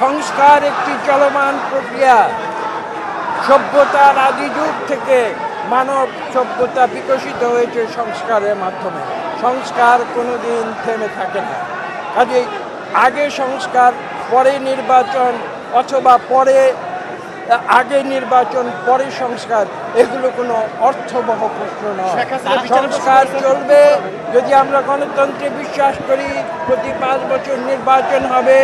সংস্কার একটি চলমান প্রক্রিয়া। সভ্যতার আদি যুগ থেকে মানব সভ্যতা বিকশিত হয়েছে সংস্কারের মাধ্যমে। সংস্কার কোনোদিন থেমে থাকে না। কাজেই আগে সংস্কার, পরে নির্বাচন, অথবা আগে নির্বাচন পরে সংস্কার, এগুলো কোনো অর্থবহ প্রশ্ন নয়। সংস্কার চলবে। যদি আমরা গণতন্ত্রে বিশ্বাস করি, প্রতি 5 বছর নির্বাচন হবে।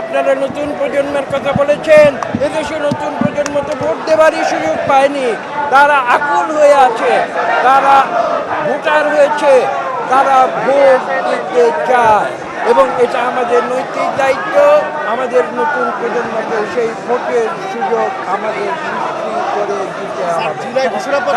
আপনারা নতুন প্রজন্মের কথা বলেছেন, এদেশে নতুন প্রজন্ম তো ভোট দেওয়ারই সুযোগ পায়নি। তারা আকুল হয়ে আছে, তারা ভোটার হয়েছে, তারা ভোট দিতে চায়, এবং এটা আমাদের নৈতিক দায়িত্ব। আমাদের নতুন প্রজন্মকে সেই ভোটের সুযোগ আমাদের সৃষ্টি করে দিতে হবে।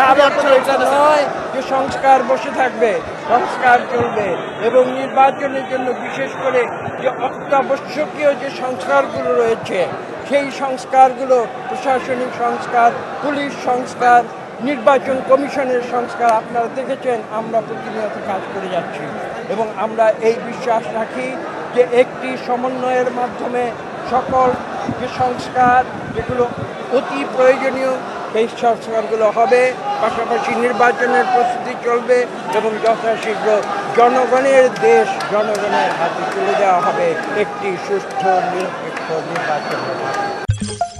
তার অর্থ এটা নয় যে সংস্কার বসে থাকবে, সংস্কার চলবে। এবং নির্বাচনের জন্য বিশেষ করে যে অত্যাবশ্যকীয় যে সংস্কারগুলো রয়েছে, সেই সংস্কারগুলো প্রশাসনিক সংস্কার, পুলিশ সংস্কার, নির্বাচন কমিশনের সংস্কার, আপনারা দেখেছেন আমরা প্রতিনিয়ত কাজ করে যাচ্ছি। এবং আমরা এই বিশ্বাস রাখি যে একটি সমন্বয়ের মাধ্যমে সকল যে সংস্কার যেগুলো অতি প্রয়োজনীয়, সেই সংস্কারগুলো হবে। পাশাপাশি নির্বাচনের প্রস্তুতি চলবে এবং যথাশীঘ্র জনগণের দেশ জনগণের হাতে তুলে দেওয়া হবে একটি সুষ্ঠু নিরপেক্ষ নির্বাচনের মাধ্যমে।